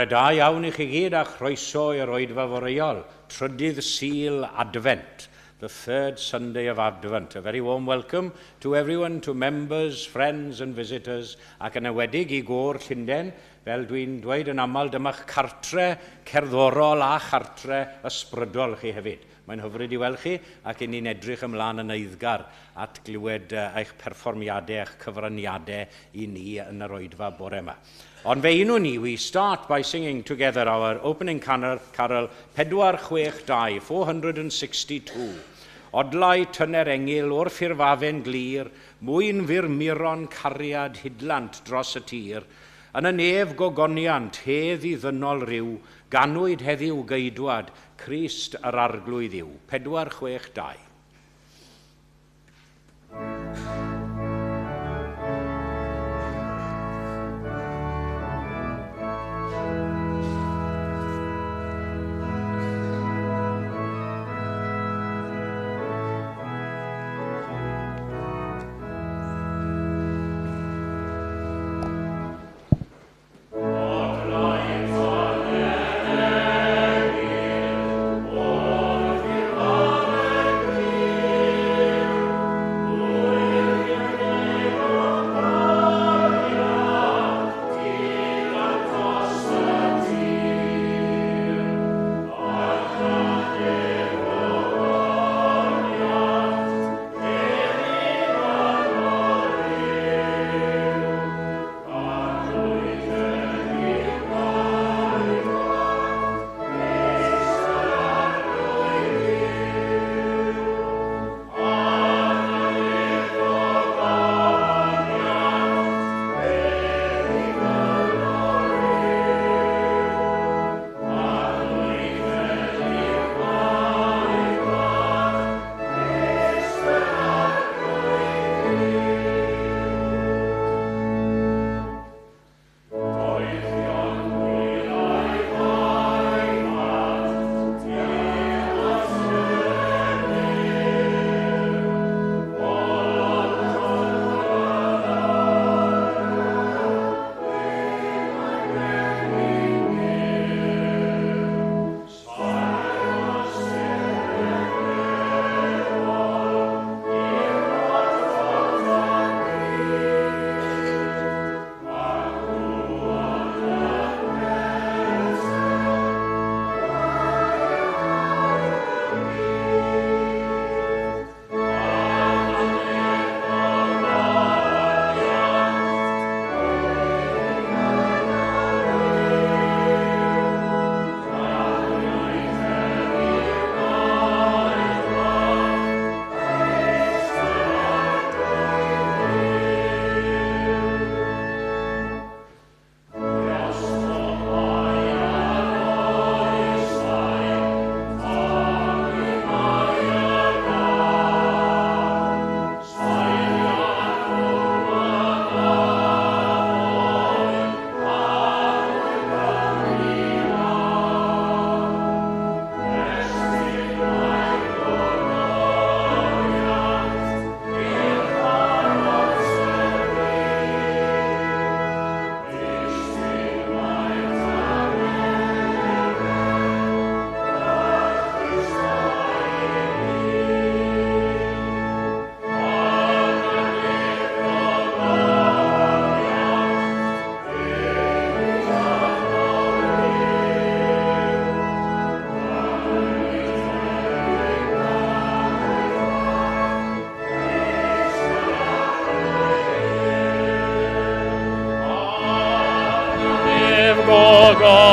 Bore da iawn I chi gyd a chroeso i'r oedfa foreol, Trydydd Sul Advent, the third Sunday of Advent. A very warm welcome to everyone, to members, friends and visitors, ac yn ewedig I gŵr Llundain, fel dwi'n dweud yn aml dyma'ch cartre cerddorol a chartre ysbrydol chi hefyd. Mae'n hyfryd I weld chi ac I ni'n edrych ymlaen yn eiddgar at glywed eich perfformiadau, eich cyfraniadau I ni yn yr oedfa bore yma. Ond fe unw ni, we start by singing together our opening carol 462, 462. Odlau tyner engil o'r ffurfafen glir, mwyn firmuron cariad hydlant dros y tir, yn y nef gogoniant hedd I ddynol ryw, ganwyd heddiw geidwad, Crist yr arglwydd yw. 462.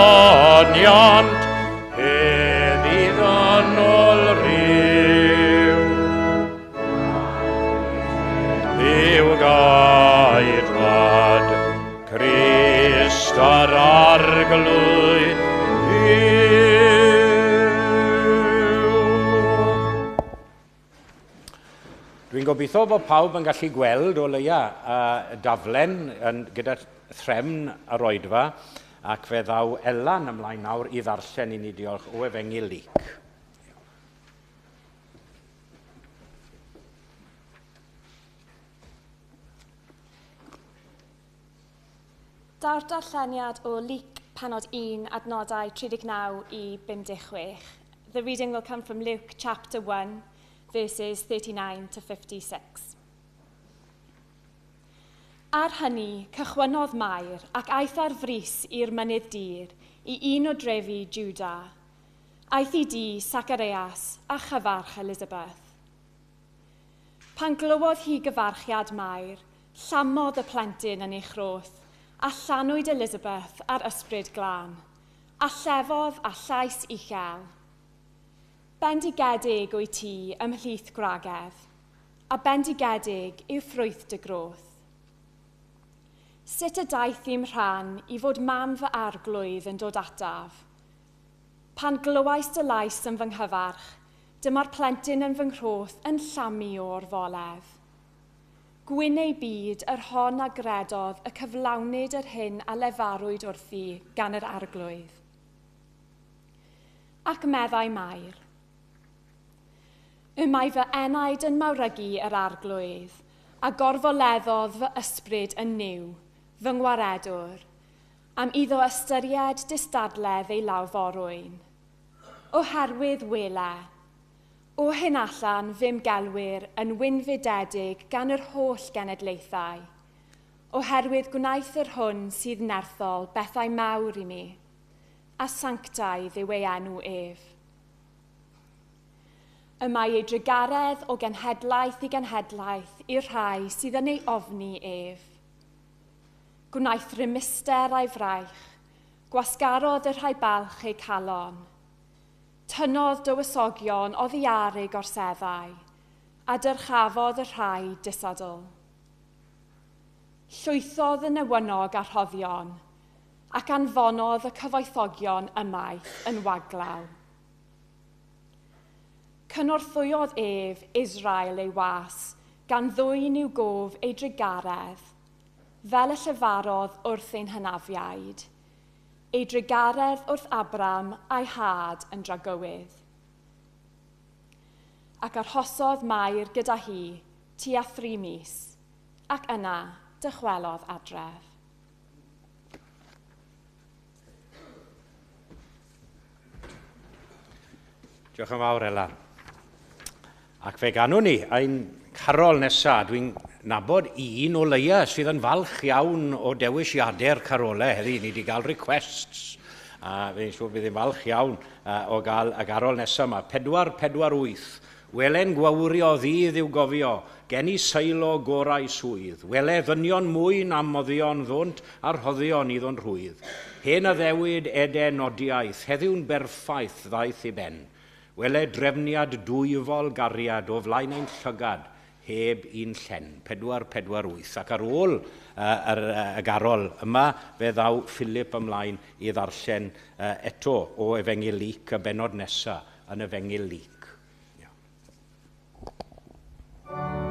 gogoniant heddi ddynol ryw. Dduw gaedwad Crist ar arglwydd Dwi'n gobeithio bod pawb yn gallu gweld o leia daflen gyda threfn yr oedfa ac fe ddaw Elan ymlaen nawr I ddarllen I ni diolch o Efengyl Luc. Daw'r darlleniad o Luc Penod 1, adnodau 39 I 56. The reading will come from Luke chapter 1, verses 39 to 56. Ar hynny, cychwynodd Mair ac aeth ar frys i'r mynydd dir I un o drefi Juda. Aeth I dŷ Sacareas a chyfarch Elizabeth. Pan glywodd hi gyfarchiad Mair, llamodd y plentyn yn ei chroth, a llanwyd Elizabeth ar ysbryd glân, a llefodd a llais uchel. Bendigedig o'i ti ymhlith gwragedd, a bendigedig yw ffrwyth dy groth. Sut y daeth i'm rhan I fod mam fy arglwydd yn dod ataf? Pan glywais dy lais yn fy nghyfarch, dyma'r plentyn yn fy nghroth yn llamu o'r folef. Gwyn ei byd yr hon a gredodd y cyflawnid yr hyn a lefarwyd wrthi gan yr arglwydd. Ac meddai Mair. Y mae fy enaid yn mawrygu yr arglwydd, a gorfoleddodd fy ysbryd yn niw, fy ngwaredwr, am iddo ystyried dystadledd ei lawforwyn. Oherwydd wele, o hyn allan fym gelwyr yn wynfydedig gan yr holl genedlaethau, oherwydd gwnaeth yr hwn sydd nerthol bethau mawr I mi, a sanctaidd yw ei enw ef. Y mae ei drygaredd o genhedlaeth I genhedlaeth i'r rhai sydd yn ei ofni ef. Gwnaeth rymister a'i fraich, gwasgarodd y rhai balch eu calon, tynodd dywysogion oddi ar ei gorseddau, a dyrchafodd y rhai disadl. Llwythodd y newynog a rhoddion, ac anfonodd y cyfoethogion ymaith yn waglaw. Cynorthwyodd ef Israel ei was, gan ddwyn i'w gof ei drygaredd, fel y llyfarodd wrth ein hynafiaid, ei drygaredd wrth Abram a'i had yn dragywydd. Ac arhosodd Mair gyda hi tua 3 mis, ac yna dychwelodd adref. Diolch yn fawr, Ela. Ac fe ganwn ni, ein carol nesaf, dwi'n nabod un o leia sydd yn falch iawn o dewisiadau'r carolau heddi. Ni wedi cael requests, a fe'n siŵr bydd yn falch iawn o gael y carol nesaf yma. 448. Welen gwawrio ddydd yw gofio, gen I seilo gorau swydd. Wele ddynion mwy na moddion ddwnt a'r hoddion I ddwn rhwydd. Hen a ddewid ede nodiaeth, heddiw'n berffaith ddaeth I ben. Wele drefniad dwyfol gariad o flaen ein llygad, heb un llen, 448. Ac ar ôl y garol yma, fe ddaw Philip ymlaen I ddarllen eto o Efengil Luc y benod nesaf yn Efengil Luc. Addoliad.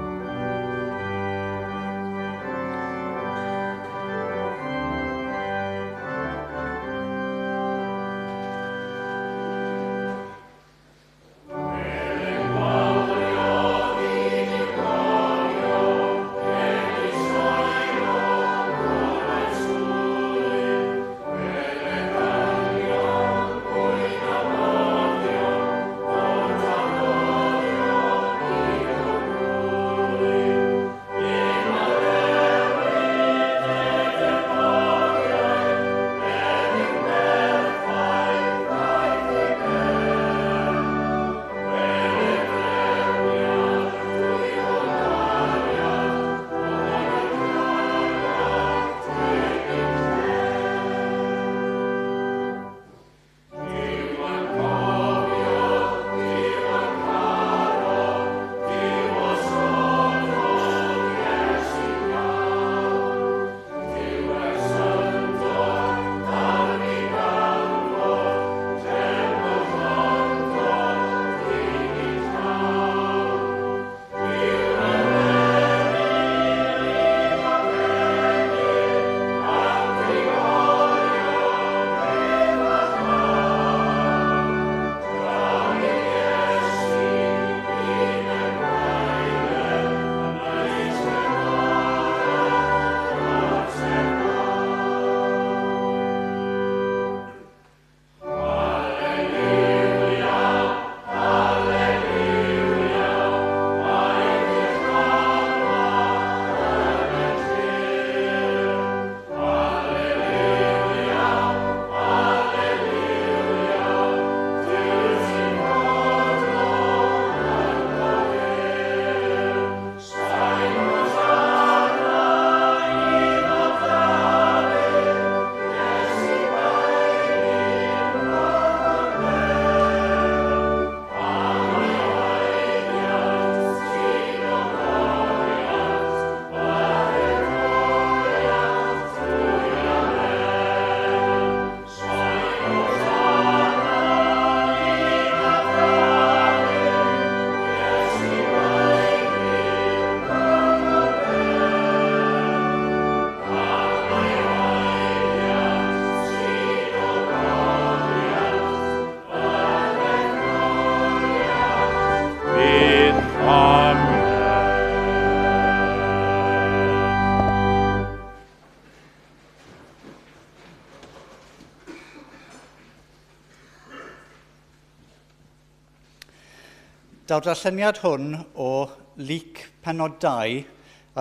Daw'r darlleniad hwn o Lyc penod 2,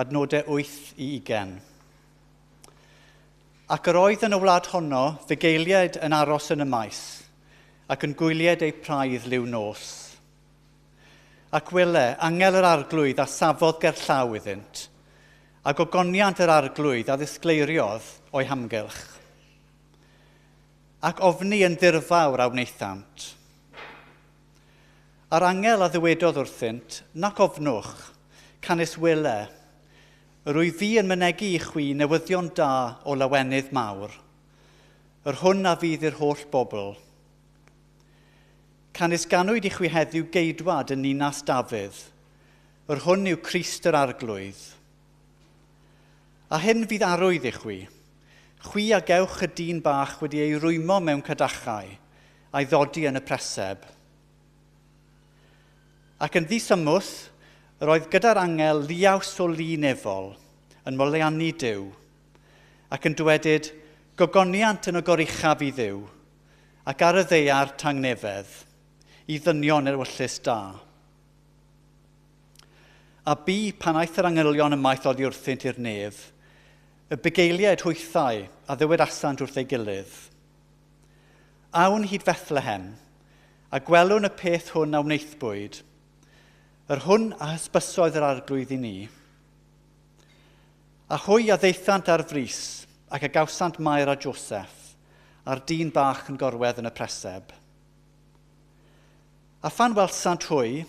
adnodau 8 i 20. Ac yr oedd yn y wlad honno fugeiliaid yn aros yn y maes, ac yn gwylied ei praidd liw nos. Ac wyle, angel yr arglwydd a safodd gerllaw iddynt, a gogoniant yr arglwydd a ddisgleiriodd o'i hamgylch. Ac ofni yn ddirfawr a wneithant. A'r angel a ddywedodd wrthynt, nac ofnwch, canis wyle, rwy fi yn mynegu i chwi newyddion da o lawenydd mawr, yr hwn a fydd i'r holl bobl. Canis ganwyd i chwi heddiw geidwad yn Ninas Dafydd, yr hwn yw Crist yr arglwydd. A hyn fydd arwydd i chwi a gewch y dyn bach wedi ei rwymo mewn cadachau, a'i ddodi yn y preseb. Ac yn ddisymwth, roedd gyda'r angel liaws o lun efol, yn moliannu Duw, ac yn dywedyd, gogoniant yn y goruchaf i Dduw, ac ar y ddeiar tangnefedd, i ddynion yr ewyllus da. A bu pan aeth yr angylion ymaith oddi wrthynt i'r nef, y bugeiliaid hwythau a ddywedasant wrth ei gilydd. Awn hyd Bethlehem, a gwelwn y peth hwn a wneithbwyd, yr hwn a hysbysoedd yr arglwydd i ni. A hwy a ddeithant ar frys, ac a gawsant Mair a Joseph, a'r dyn bach yn gorwedd yn y preseb. A phan welsant hwy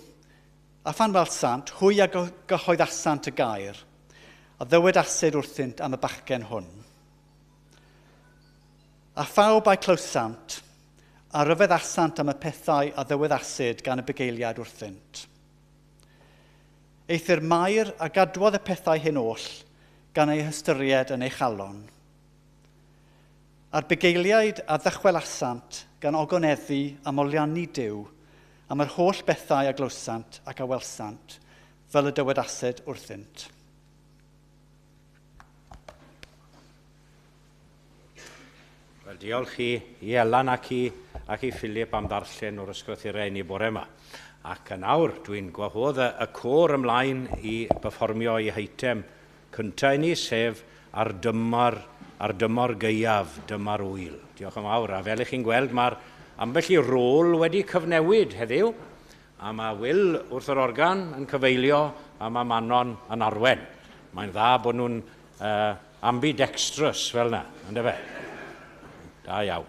a gyhoeddasant y gair, a ddywedasid wrthynt am y bachgen hwn. A phawb a'i clywsant, a ryfeddasant am y pethau a ddyweddasid gan y bugeiliad wrthynt. Eithir Mair a gadwodd y pethau hyn oll gan ei hystyried yn ei chalon. A'r bugeiliaid a ddychwelasant gan ogoneddu a moliannu Duw am yr holl bethau a glywsant ac a welsant fel y dywedasid wrthynt. Wel, diolch i Elan ac i Philip am ddarllen o'r ysgrythurau ni bore yma. Ac yn awr, dwi'n gwahodd y côr ymlaen i berfformio i heitem cyntaf ni, sef ar dymor geiaf, dymor wyl. Diolch yn fawr. A fel ych chi'n gweld, mae'r ambell i rôl wedi cyfnewid heddiw, a mae Will wrth yr organ yn cyfeilio, a mae Manon yn arwen. Mae'n dda bod nhw'n ambidextrous fel yna, ynddo fe? Da iawn.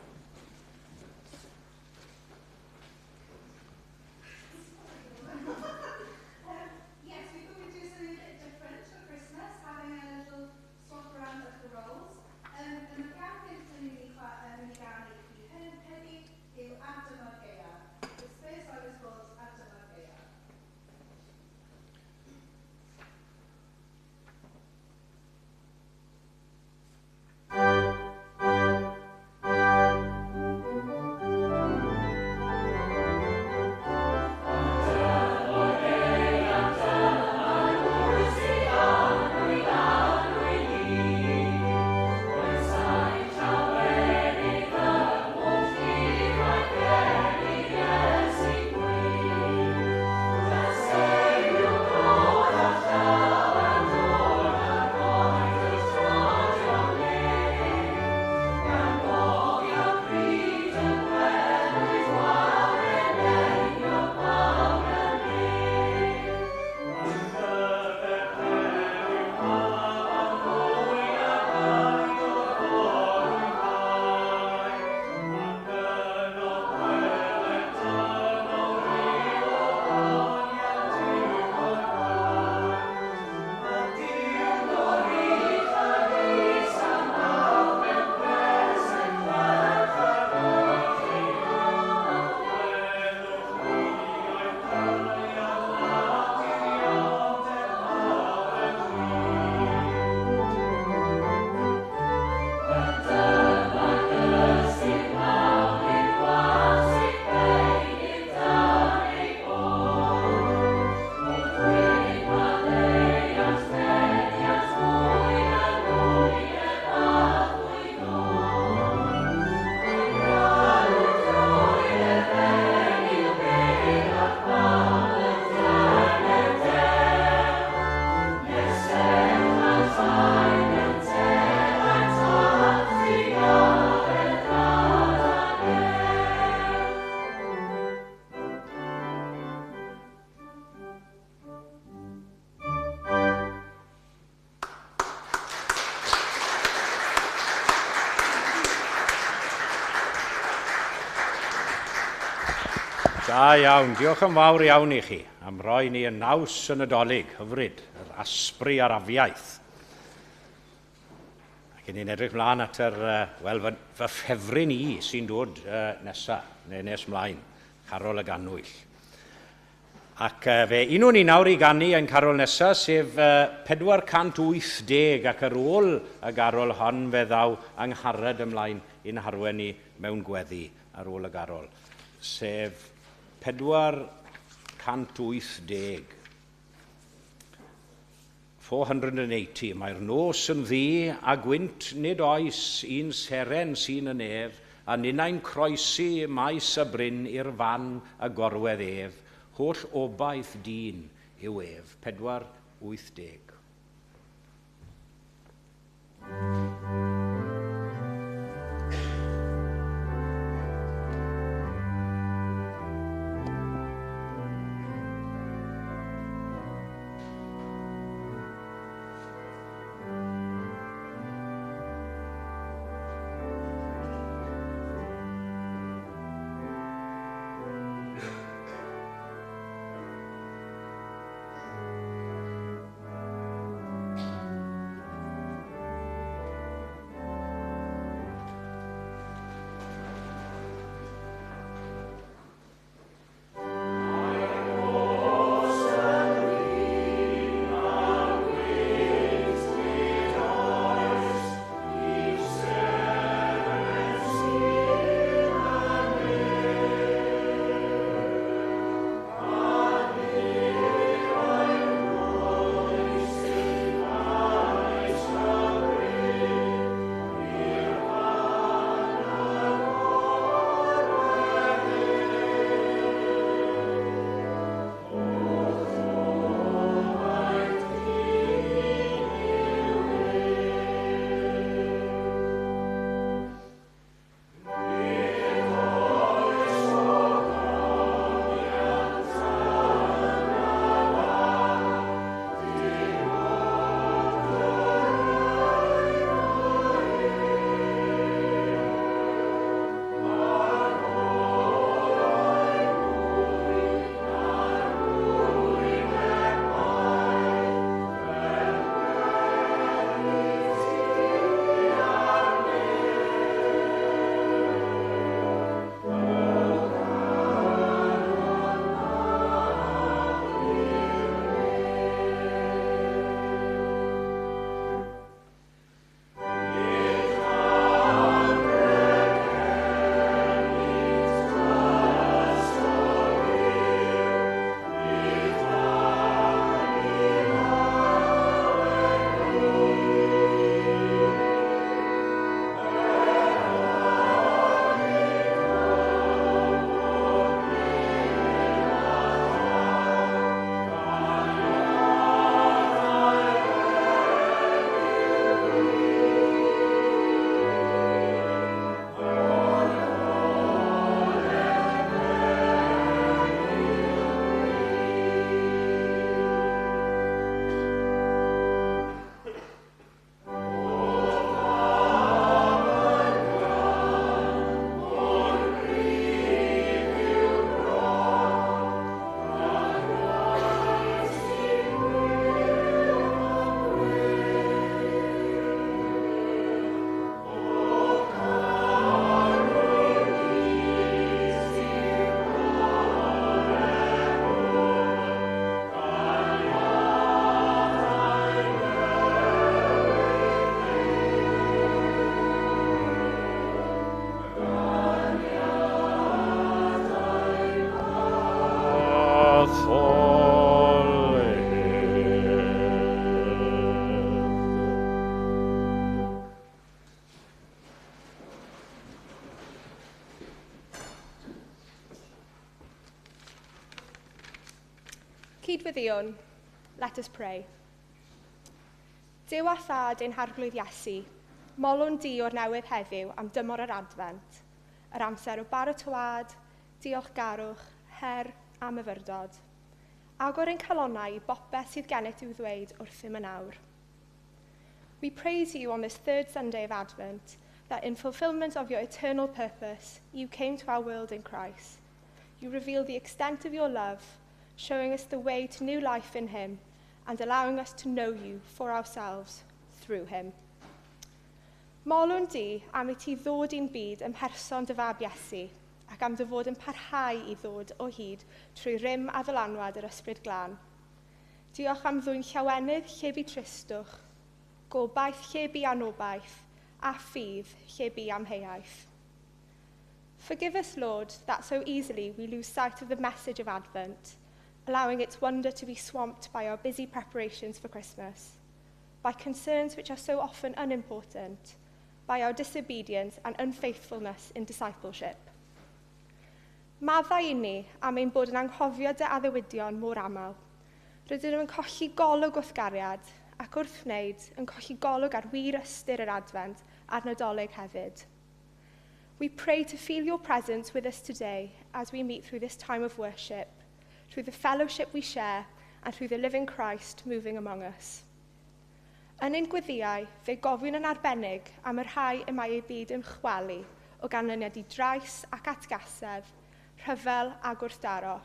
Da iawn, diolch yn fawr iawn i chi am roi ni yn naws yn y dolyg, hyfryd, yr asbri a'r afiaeth. Ac ni'n edrych mlaen at yr, fy ffefryn i sy'n dod nesaf, neu nes mlaen, Carol y Ganwyll. Ac fe un o'n i nawr i ganu yn Carol nesaf, sef 480 ac ar ôl y garol hon fe ddaw angharad ymlaen i'n harwen ni mewn gweddi ar ôl y garol, sef 480. 480. Mae'r nos yn ddu a gwynt nid oes un seren sy'n y nef, a ninnau'n croesi maes y bryn i'r fan y gorwedd ef, holl obaith dyn yw ef. 480. Cydwyddion, let us pray. Duw a thad ein harglwydd Iesu, molwn di o'r newydd heddiw am dymor yr advent, yr amser o baratoad, diolchgarwch, her a myfyrdod. Agor ein calonnau i bopeth sydd gennych i'w ddweud wrthym yn awr. We praise you on this third Sunday of Advent, that in fulfillment of your eternal purpose, you came to our world in Christ. you reveal the extent of your love, showing us the way to new life in him and allowing us to know you for ourselves through him. Molwn di am i ti ddod i'n byd ym mherson dy fab Iesu, ac am dy fod yn parhau i ddod o hyd trwy rym a ddylanwad yr ysbryd glân. Diolch am ddwy'n llawenydd lle bu tristwch, gobaith lle bu anobaith, a ffydd lle bu amheuaeth. Forgive us, Lord, that so easily we lose sight of the message of Advent, allowing its wonder to be swamped by our busy preparations for Christmas, by concerns which are so often unimportant, by our disobedience and unfaithfulness in discipleship. Maddau i ni am ein bod yn anghofio dy addewidion mor aml. Rydyn nhw'n colli golwg wrth gariad, ac wrth wneud yn colli golwg ar wir ystyr yr Advent a'r Nadolig hefyd. We pray to feel your presence with us today as we meet through this time of worship, through the fellowship we share, and through the living Christ moving among us. Yn ein gweddiau, fe gofyn yn arbennig am yr rhai y mae ei byd yn chwalu o ganlyniad i drais ac atgasedd, rhyfel a gwrthdaro.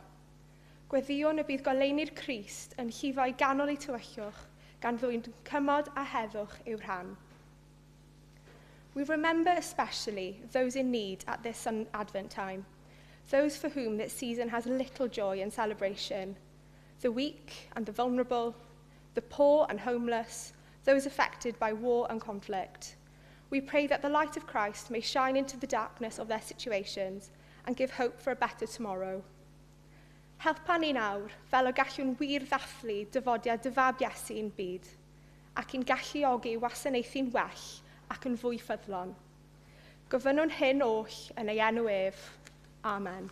Gweddion y bydd goleuni'r Crist yn llifo i ganol ei tywyllwch gan ddwyn cymod a heddwch i'w rhan. We remember especially those in need at this Advent time, those for whom this season has little joy and celebration, the weak and the vulnerable, the poor and homeless, those affected by war and conflict. We pray that the light of Christ may shine into the darkness of their situations and give hope for a better tomorrow. Helpa ni nawr, fel y gallwn wir ddathlu dyfodiad dy fab Iesu i'n byd, ac i'n galluogi wasanaethu'n well ac yn fwy ffyddlon. Gofynnwn hyn oll yn ei enw ef. Amen.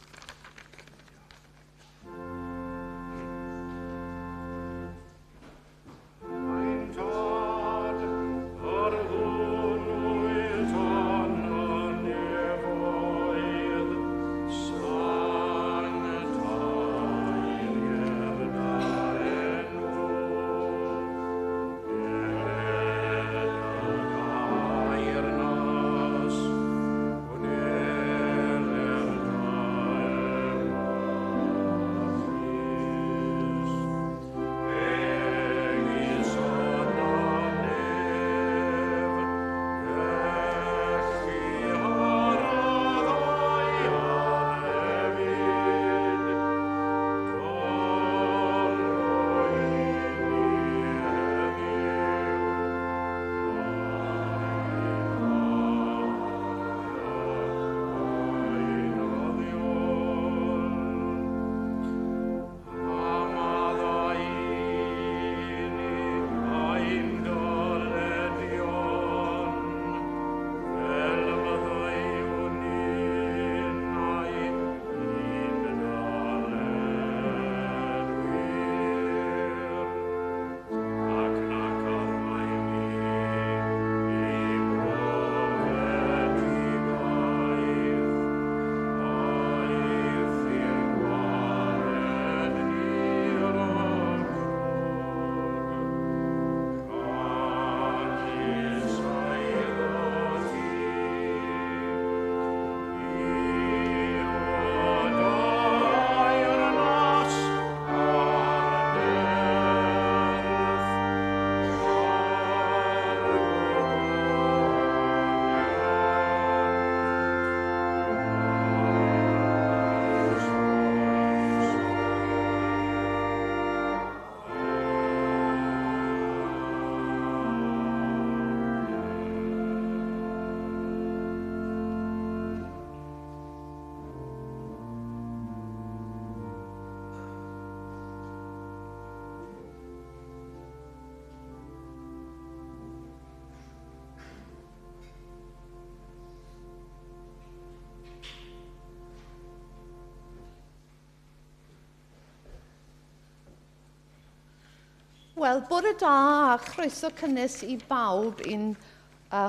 Wel, bore da a chroeso cynnes I bawb i'n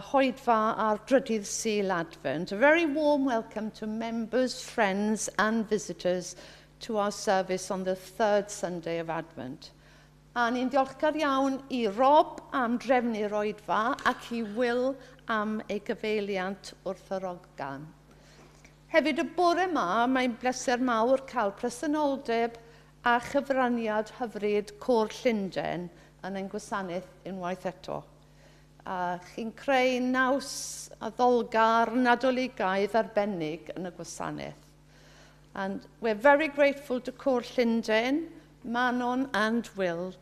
hoedfa ar drydydd Sul Advent. A very warm welcome to members, friends and visitors to our service on the third Sunday of Advent. A ni'n diolchgar iawn I Rob am drefnu'r oedfa ac I Will am ei gyfeiliant wrth yr oggan. Hefyd y bore yma, mae'n bleser mawr cael presenoldeb a chyfraniad hyfryd Côr Llundain yn ein gwasanaeth unwaith eto. Chi'n creu naws addolgar nadoligaidd arbennig yn y gwasanaeth. And we're very grateful to Côr Llundain, Manon and Will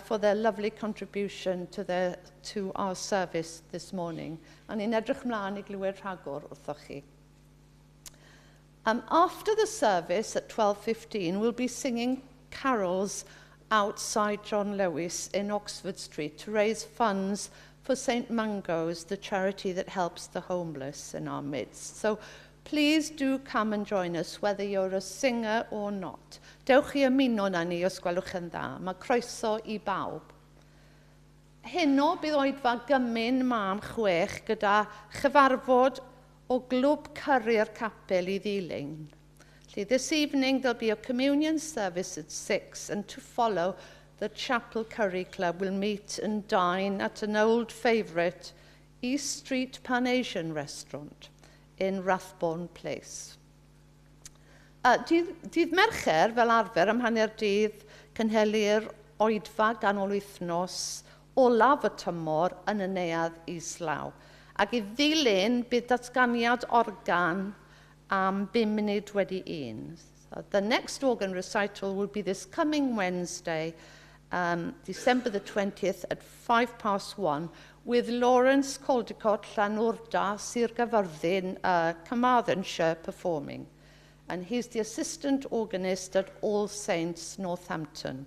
for their lovely contribution to our service this morning. A ni'n edrych mlaen I glywed rhagor wrthoch chi. After the service at 12:15, we'll be singing carols outside John Lewis in Oxford Street to raise funds for St Mango's, the charity that helps the homeless in our midst. So please do come and join us, whether you're a singer or not. Dewch I ymuno na ni os gwelwch yn dda. Mae croeso I bawb. Heno bydd oedfa gymyn mam 6 gyda chyfarfod o glwb cyrru'r capel I ddilyn. This evening there'll be a communion service at 6, and to follow, the Chapel Curry Club will meet and dine at an old favourite East Street Pan-Asian restaurant in Rathbone Place. Dydd Mercher, fel arfer, ym hanner dydd cynhelir oedfa ganol wythnos olaf y tymor yn y neuadd Islaw. Ac I ddilyn bydd datganiad organ am 5 munud wedi 1. So the next organ recital will be this coming Wednesday, December the 20th at 1:05, with Lawrence Caldecott Llanwrda, Sir Gafyrddin, Carmarthenshire, performing. And he's the assistant organist at All Saints, Northampton.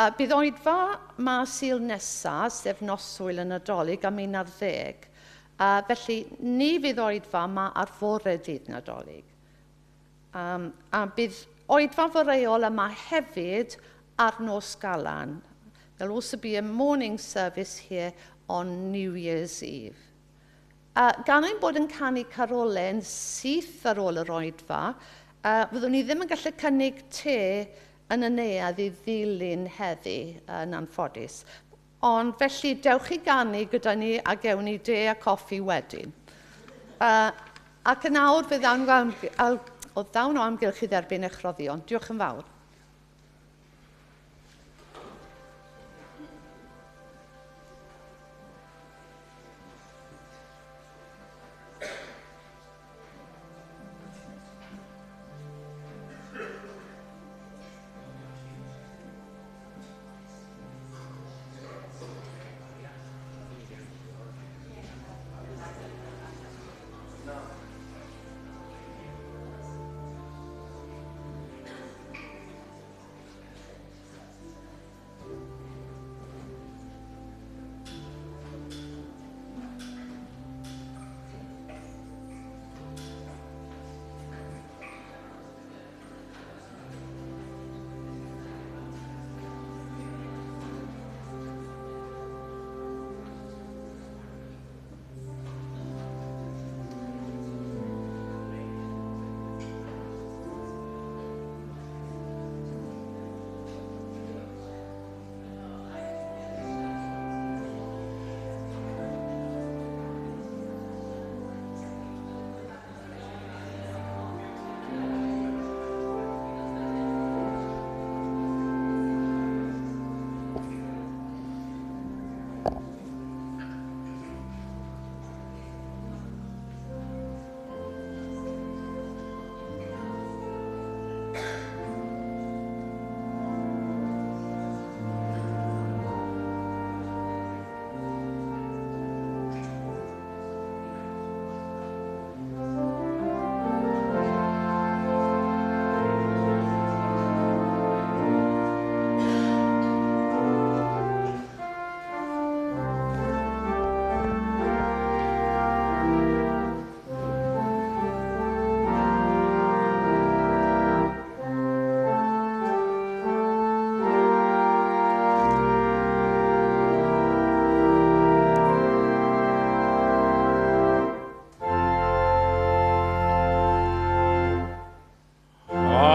Bydd oedfa mas Sul nesaf, sef noswyl yn Addoliad am 11. Felly, ni fydd oedfa yma ar fore dydd Nadolig. A bydd oedfa foreol yma hefyd ar nos Galan. There'll also be a morning service here on New Year's Eve. Gan ein bod yn canu carolen syth ar ôl yr oedfa, fyddwn ni ddim yn gallu cynnig te yn y neuadd I ddilyn heddi yn anffodus. Ond felly dewch I ganu gyda ni a gewn ni de a coffi wedyn. Ac yn awr fydd o ddawn o amgylch I dderbyn eich roddion. Diolch yn fawr.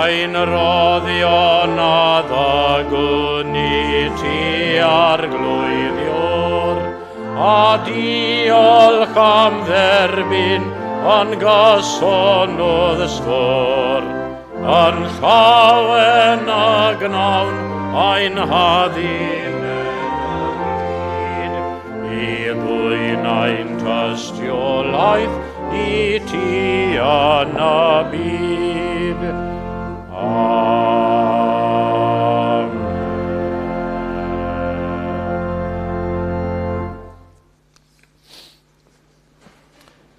Ein roddion a ddagwn I ti arglwyddiwr, a diolch am dderbyn ond goson oedd y sgwr, yn llawen a gnawn a'n haddyn i bwynau'n tystiolaeth i ti yn y byd.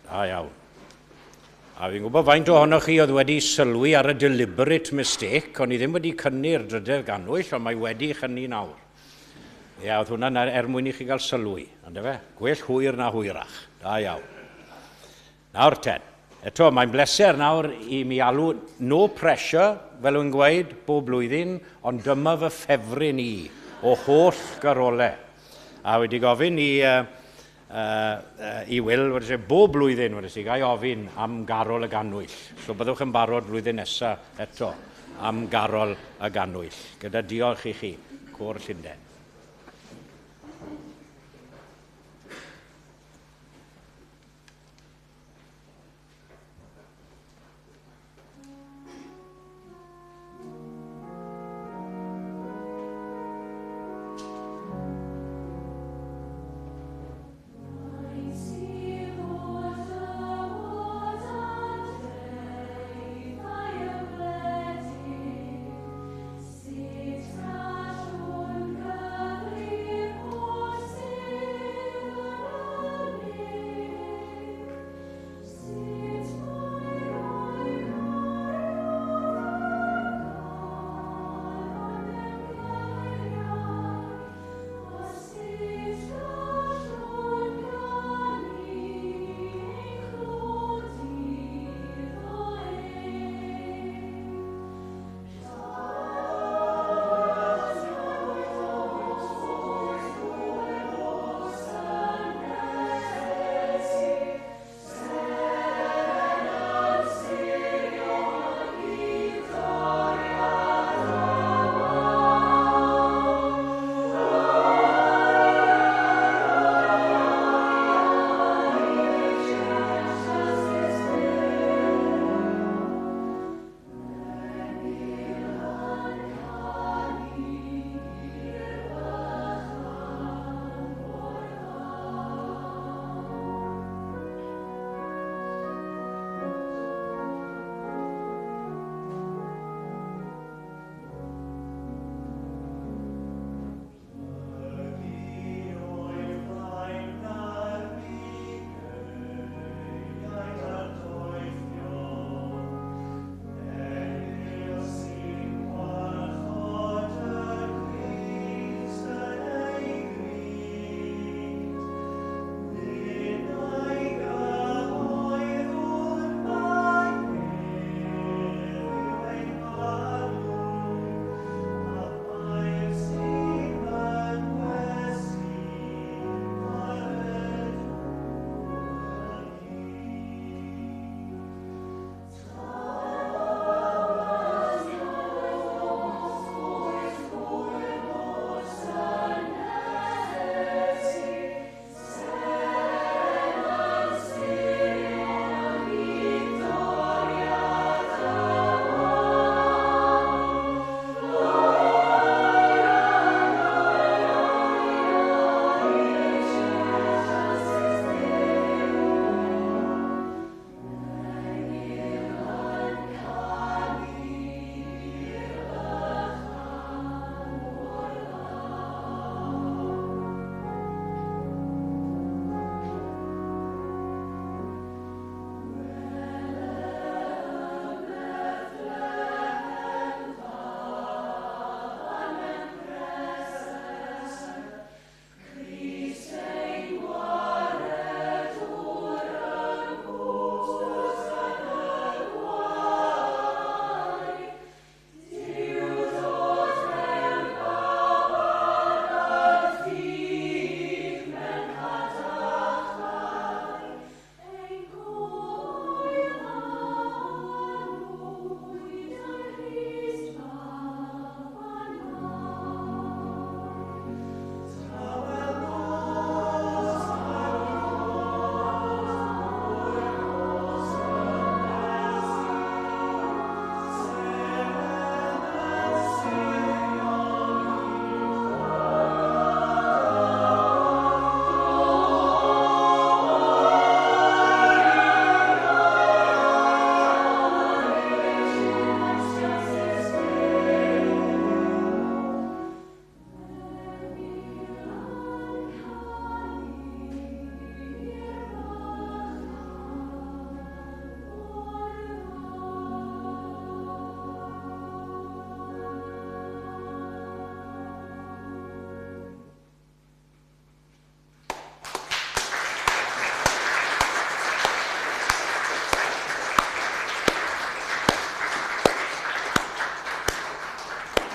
Da iawn. A fi'n gwybod faint ohonoch chi oedd wedi sylwi ar y deliberate mistake, ond i ddim wedi cynnu'r drydedd ganwyll, ond mae wedi chynnu nawr. Ia, oedd hwnna'n mwyn i chi gael sylwi, ond efe, gwell hwyr na hwyrach. Da iawn. Nawr 10. Eto, mae'n bleser nawr i mi alw no pressure, fel yw'n gweud, bob blwyddyn, ond dyma fy ffefryn i, o holl garolau. A wedi gofyn i Will, bob blwyddyn, wedi gael ofyn am garol y ganwyll. So byddwch yn barod blwyddyn nesaf eto am garol y ganwyll. Gyda diolch i chi, Cwr Llundain. Sit rash und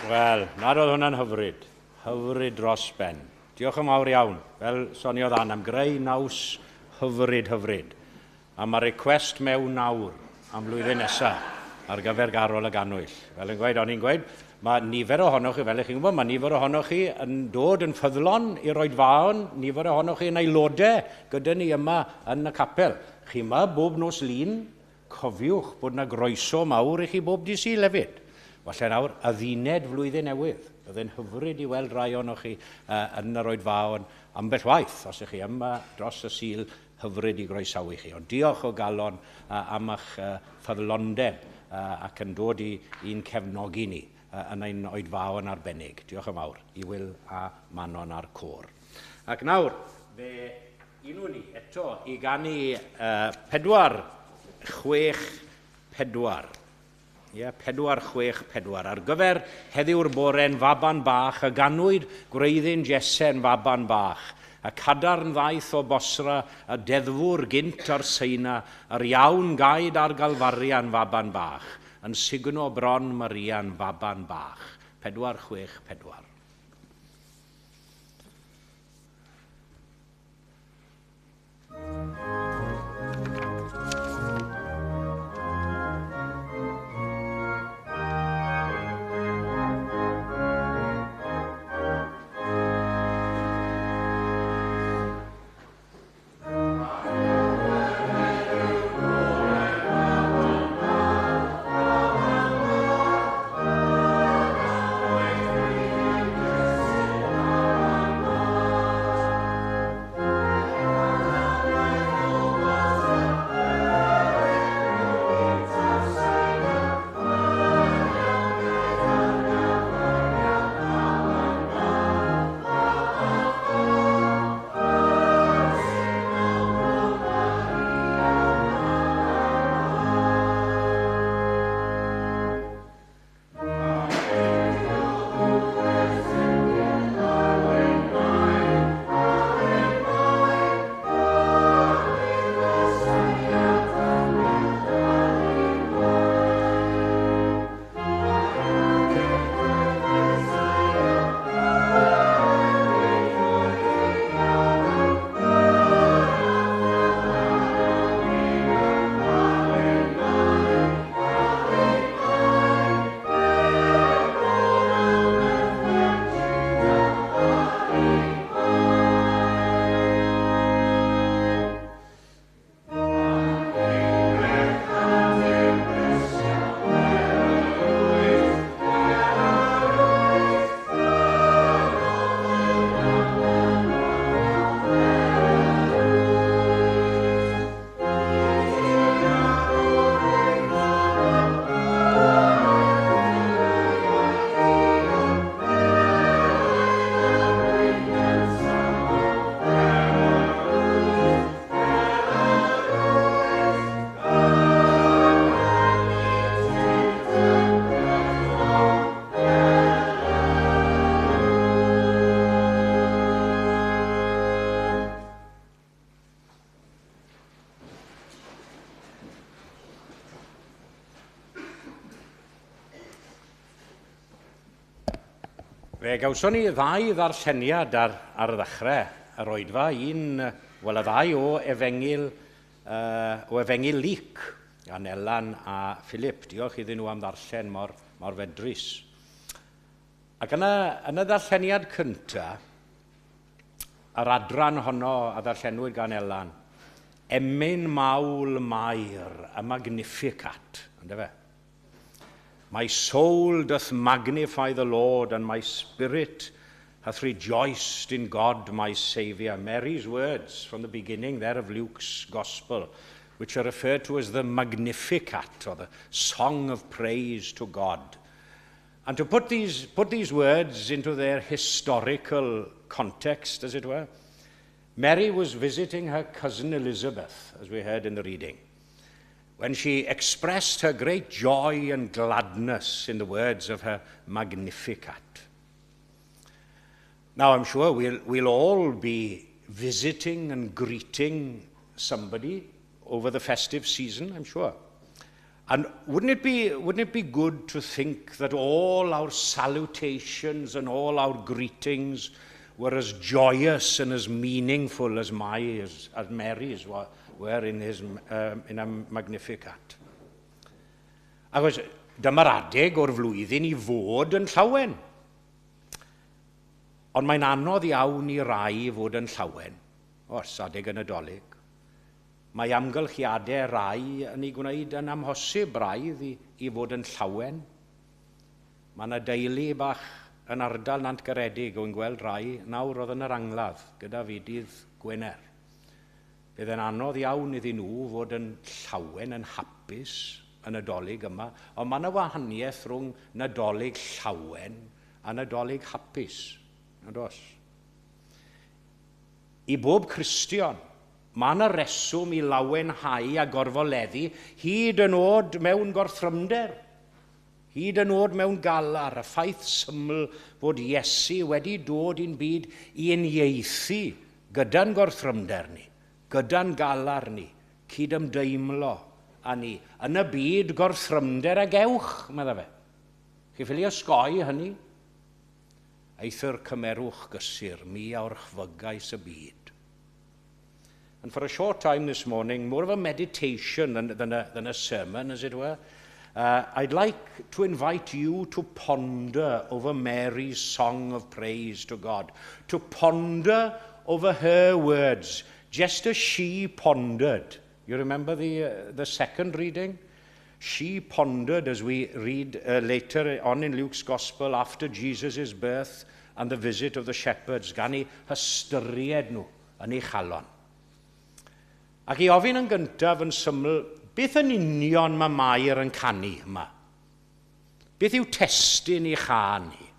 Wel, nad oedd hwnna'n hyfryd. Hyfryd dros ben. Diolch yn fawr iawn. Fel soniodd Ann am greu naws hyfryd. A mae request mewn nawr am flwyddyn nesaf ar gyfer garol y ganwyll. Fel yn gweud, o'n i'n gweud, mae nifer ohonoch chi, fel ych chi'n gwybod, mae nifer ohonoch chi yn dod yn ffyddlon i roed fawn, nifer ohonoch chi yn aelodau gyda ni yma yn y capel. Chi yma bob nos lun, cofiwch bod yna groeso mawr i chi bob di Sul hefyd. Falle nawr, adduned flwyddyn newydd. Byddai'n hyfryd i weld rai ohonoch chi yn y roed fawn ambell waith, os ych chi yma dros y Sul, hyfryd i groesawu chi. Ond diolch o galon am eich ffyddlondeb ac yn dod i'n cefnogi ni yn ein oedfawn arbennig. Diolch yn fawr i Wil a Manon a'r côr. Ac nawr, fe unwn ni eto i ganu 4-6-4. Ie, 4-6-4. Ar gyfer heddiw'r bore'n faban bach, y ganwyd gwreiddyn Jesen faban bach, a cadarn ddaeth o Bosra, a deddfwr gynt ar Seina, yr iawn gaid ar Galfarian faban bach, yn signo bron Marian faban bach. 4-6-4. Fe gawson ni ddau ddarlleniad ar ddechrau yr oedfa. Un, wel y ddau o efengyl Lyc, gan Elan a Philip. Diolch iddyn nhw am ddarllen mor fedrus. Ac yn y ddarlleniad cyntaf, yr adran honno a ddarllenwyd gan Elan, Emyn mawl mair, y Magnificat, ynddo fe? My soul doth magnify the Lord, and my spirit hath rejoiced in God my Saviour. Mary's words from the beginning there of Luke's Gospel, which are referred to as the Magnificat, or the song of praise to God. And to put these words into their historical context, as it were, Mary was visiting her cousin Elizabeth, as we heard in the reading, when she expressed her great joy and gladness in the words of her Magnificat. Now, I'm sure we'll all be visiting and greeting somebody over the festive season, I'm sure. And wouldn't it be good to think that all our salutations and all our greetings were as joyous and as meaningful as Mary's were in a Magnificat? Achos dyma'r adeg o'r flwyddyn I fod yn llawen. Ond mae'n anodd iawn I rai fod yn llawen. Os adeg yn Addoliad. Mae amgylchiadau rai yn ei gwneud yn amhosib braidd I fod yn llawen. Mae yna deulu bach yn ardal Nant Garedig o'n gweld rai nawr oedd yn yr angladd gyda fudydd Gwener. Bydd yn anodd iawn iddyn nhw fod yn llawen, yn hapus yn Addoliad yma, ond mae yna wahaniaeth rhwng Nadolig llawen a Nadolig hapus. Nados. I bob Cristion, mae yna reswm I lawenhau a gorfoleddu hyd yn oed mewn gorthrymder. Hyd yn oed mewn galar, y ffaith syml bod Iesu wedi dod i'n byd I uniaethu gyda'n gorthrymder ni, gyda'n galar ni, cydymdeimlo a ni, yn y byd gorthrymder a gewch, medda fe. Chi ffili osgoi hynny? Eithir cymerwch gysur, mi awr chfygais y byd. And for a short time this morning, more of a meditation than a sermon, as it were, I'd like to invite you to ponder over Mary's song of praise to God, to ponder over her words, just as she pondered. You remember the second reading? She pondered, as we read later on in Luke's Gospel, after Jesus' birth and the visit of the shepherds, gan I hystyried nhw yn ei chalon. Ac I ofyn yn gyntaf yn syml, beth yn union mae Mair yn canu yma? Beth yw testyn I chan hi?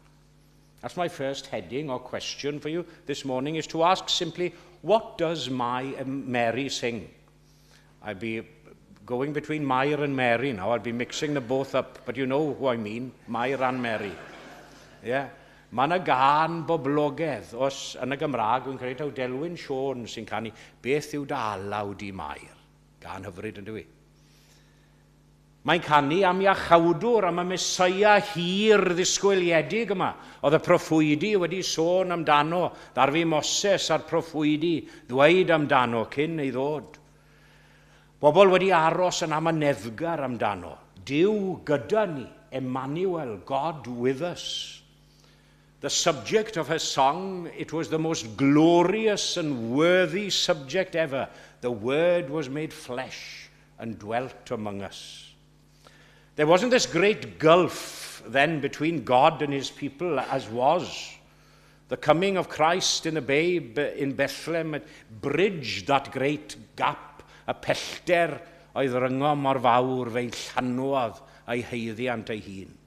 That's my first heading or question for you this morning, is to ask simply, what does Mary sing? I'll be going between Mair and Mary now. I'll be mixing them both up, but you know who I mean, Mair and Mary. Yeah. Mae yna gan boblogedd, os yn y Gymraeg, wy'n credu taw Delwyn Sion sy'n canu, beth yw dy alaw di Mair? Gan hyfryd yn dwi. Mae'n canu am iachawdwr, am y Mesoea hir ddisgwyliedig yma. Oedd y proffwydi wedi sôn amdano, ddarfu Moses a'r proffwydi ddweud amdano cyn ei ddod. Bobl wedi aros yn amaneddgar amdano. Dyw gyda ni, Emmanuel, God with us. The subject of her song, it was the most glorious and worthy subject ever. The Word was made flesh and dwelt among us. There wasn't this great gulf then between God and his people as was. The coming of Christ in the babe in Bethlehem bridged that great gap, a pellter oedd ryngom o'r fawr fe'n llanwodd a'i heiddiant ei hun.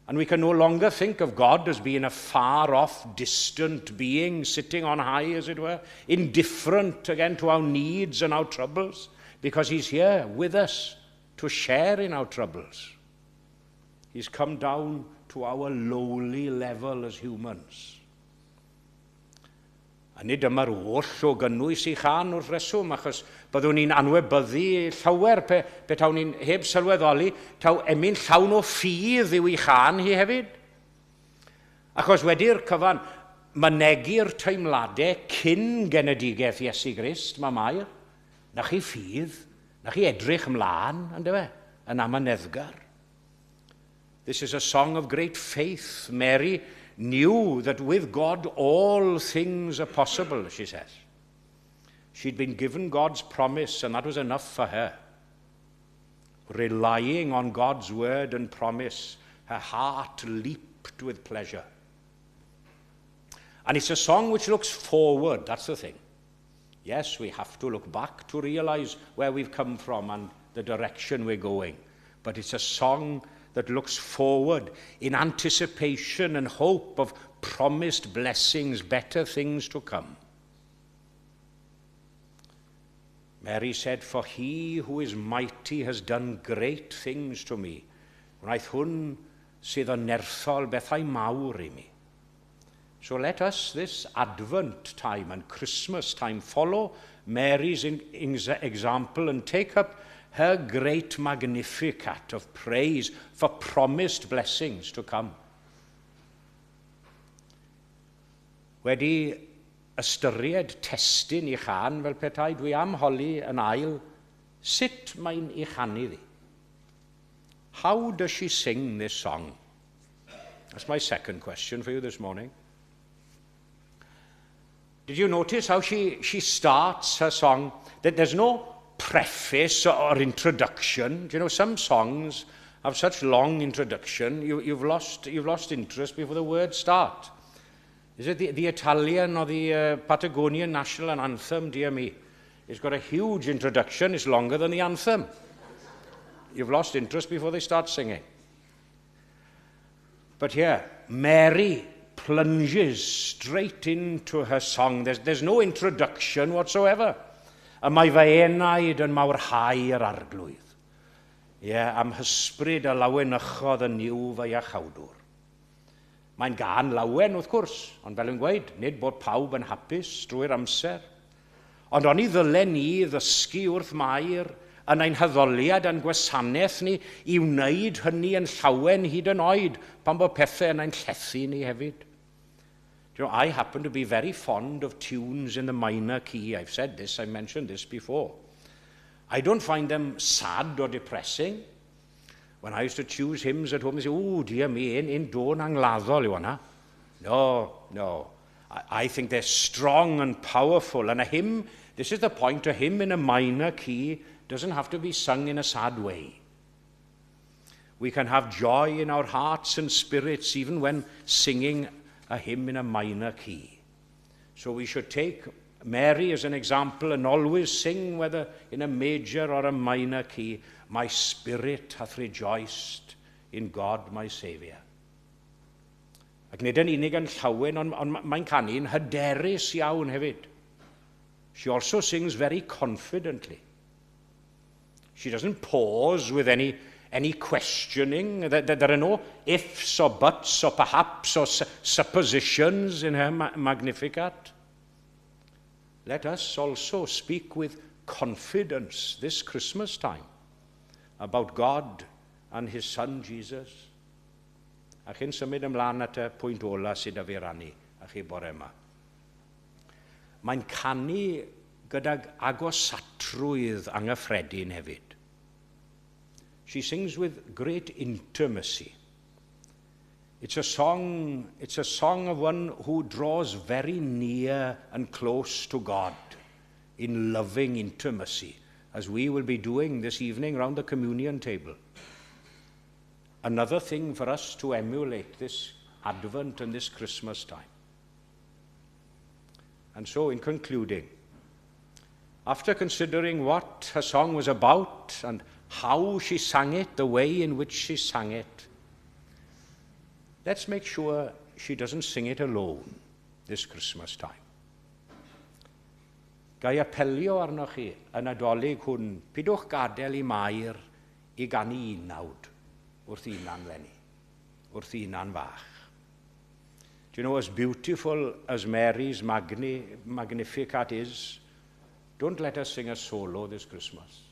And we can no longer think of God as being a far-off, distant being sitting on high, as it were, indifferent again to our needs and our troubles, because he's here with us to share in our troubles. He's come down to our lowly level as humans. A nid yma'r oll o gynnwys I chan wrth reswm, achos byddwn ni'n anwybyddu llawer pe taw ni'n heb sylweddoli, taw emyn llawn o ffydd yw I chan hi hefyd. Achos wedi'r cyfan, mynegu'r teimladau cyn genedigaeth Iesu Grist, mae Mair. Na chi ffydd, na chi edrych ymlaen, ynddo fe, yn amaneddgar. This is a song of great faith. Mary knew that with God all things are possible, she says. She'd been given God's promise, and that was enough for her. Relying on God's word and promise, her heart leaped with pleasure. And it's a song which looks forward, that's the thing. Yes, we have to look back to realize where we've come from and the direction we're going. But it's a song that looks forward in anticipation and hope of promised blessings, better things to come. Mary said, for he who is mighty has done great things to me. Wnaeth hwn sydd yn nerthol bethau mawr I mi. So let us this Advent time and Christmas time follow Mary's example and take up her great Magnificat of praise for promised blessings to come. Wedi ystyried testyn I chan fel petai, dwi am holi yn ail, sut mae'n I chanu ddi? How does she sing this song? That's my second question for you this morning. Did you notice how she starts her song? That there's no preface or introduction. Do you know, some songs have such long introduction, you've lost interest before the words start. Is it the Italian or the Patagonian national anthem, dear me? It's got a huge introduction, it's longer than the anthem. You've lost interest before they start singing. But here, Mary plunges straight into her song. There's no introduction whatsoever. A mae fy enaid yn mawrhau yr arglwydd. Am hysbryd a lawenychodd yn niw fy iachawdwr. Mae'n gan lawen, wrth gwrs, ond fel yn gweud, nid bod pawb yn hapus drwy'r amser. Ond oni ddylen ni ddysgu wrth Mair yn ein haddoliad a'n gwasanaeth ni I wneud hynny yn llawen hyd yn oed pan bod pethau yn ein llethu ni hefyd. You know, I happen to be very fond of tunes in the minor key. I've said this, I mentioned this before. I don't find them sad or depressing. When I used to choose hymns at home, they say, oh, dear me, in dôn angladdol yw hwnna. No. I think they're strong and powerful. And a hymn, this is the point, a hymn in a minor key doesn't have to be sung in a sad way. We can have joy in our hearts and spirits even when singing a hymn in a minor key. So we should take Mary as an example and always sing, whether in a major or a minor key, my spirit hath rejoiced in God my Saviour. Ac nid yn unig yn llawen, ond mae'n canu'n hyderus iawn hefyd. She also sings very confidently. She doesn't pause with any questioning. There are no ifs or buts or perhaps or suppositions in her Magnificat. Let us also speak with confidence this Christmas time about God and his Son Jesus. A chi'n symud ymlaen at y pwynt ola sydd â fi rannu a chi bore yma. Mae'n canu gydag agosatrwydd anghyffredin hefyd. She sings with great intimacy. It's a song of one who draws very near and close to God in loving intimacy, as we will be doing this evening around the communion table. Another thing for us to emulate this Advent and this Christmas time. And so, in concluding, after considering what her song was about and how she sang it, the way in which she sang it, let's make sure she doesn't sing it alone this Christmas time. Gai apelio arnoch chi yn Addoliad hwn, pidwch gadael I Mair I ganu unawd wrth unan lenni, wrth unan fach. Do you know, as beautiful as Mary's Magnificat is, don't let her sing a solo this Christmas.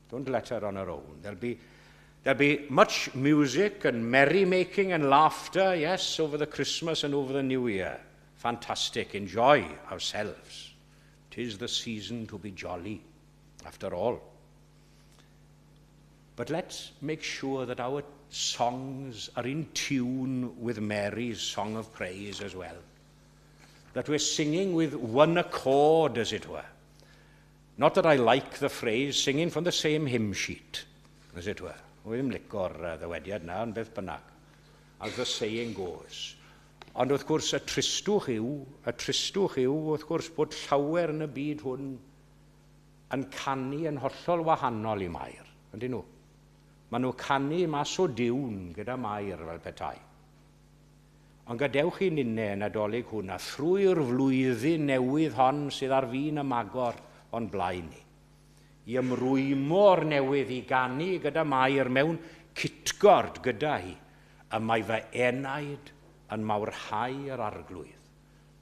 Don't let her on her own. There'll be much music and merrymaking and laughter, yes, over the Christmas and over the New Year. Fantastic. Enjoy ourselves. 'Tis the season to be jolly, after all. But let's make sure that our songs are in tune with Mary's song of praise as well. That we're singing with one accord, as it were. Not that I like the phrase singing from the same hymn sheet, as it were. Wy ddim lico'r ddywediad na, yn beth bynnag, as the saying goes. Ond wrth gwrs, y tristwch yw, wrth gwrs, bod llawer yn y byd hwn yn canu yn hollol wahanol I Mair, yndyn nhw. Maen nhw canu mas o diwn gyda Mair fel petai. Ond gadewch I'n unnau yn Addoliad hwn, a thrwy'r flwyddyn newydd hon sydd ar fin y magor o'n blaen ni. I ymrwymo'r newydd I ganu gyda Mair mewn cytgord gyda hi, a mae fy enaid yn mawrhau yr arglwydd.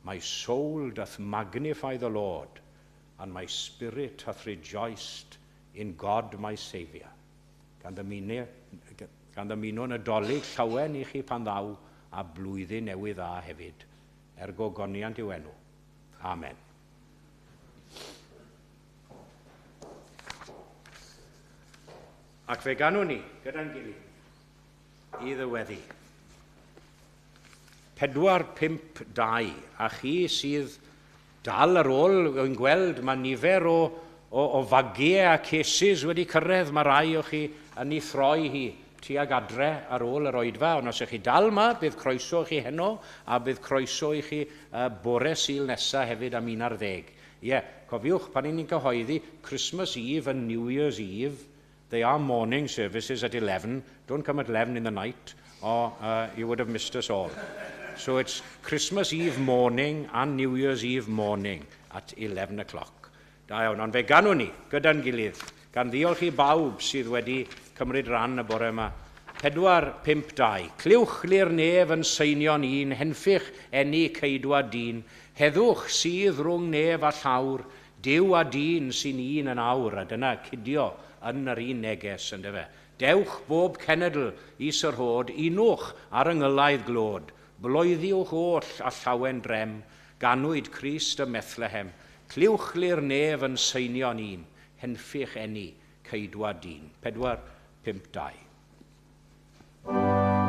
My soul doth magnify the Lord, and my spirit hath rejoiced in God my Saviour. Gan ddymuno'n Addoliad llawen i chi pan ddaw a blwyddyn newydd dda hefyd. Goniant i'w enw. Amen. Ac fe ganwn ni, gyda'n gilydd, i ddyweddi. 4-5-2, a chi sydd dal ar ôl o'n gweld mae nifer o fagiau a cases wedi cyrraedd, mae rai o chi yn ei throi hi tuag adre ar ôl yr oedfa, ond os ych chi dal yma, bydd croeso i chi heno, a bydd croeso i chi bore Sul nesaf hefyd am 11. Cofiwch, pan ni'n cyhoeddi Christmas Eve and New Year's Eve, they are morning services at 11. Don't come at 11 in the night, or you would have missed us all. So it's Christmas Eve morning and New Year's Eve morning at 11 o'clock. Da iawn, ond fe ganwn ni, gyda'n gilydd, gan ddiolch i bawb sydd wedi cymryd ran y bore yma. 4-5-2. Clywch li'r nef yn seinio'n un, henffych enni ceidwa dyn. Heddwch sydd rhwng nef a llawr, Dyw a dyn sy'n un yn awr, a dyna cydio yn yr un neges, ynddo fe. Dewch bob cenedl i syrhod, unwch ar yngylaidd glod, bloeddiwch oll a llawen drem, ganwyd Crist y Methlehem. Clywch li'r nef yn seinio'n un, henffych enni ceidwa dyn. 4-5-2. Eglwys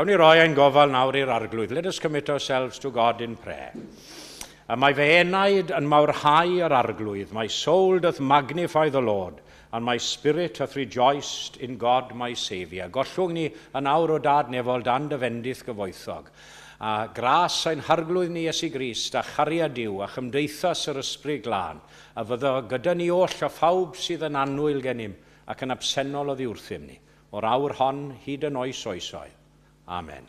Cawn ni roi ein gofal nawr i'r arglwydd. Let us commit ourselves to God in prayer. A mae fy enaid yn mawrhau yr arglwydd. My soul doth magnify the Lord, and my spirit hath rejoiced in God my Saviour. Gollwng ni yn awr o dad nefol dan dyfendith gyfoethog. A gras ein harglwydd ni Iesu Grist, a chariad Duw, a chymdeithas yr ysbryd glân, a fyddo gyda ni oll a phawb sydd yn annwyl genym, ac yn absennol o ddiwrthym ni, o'r awr hon hyd yn oes oesoedd. Amen.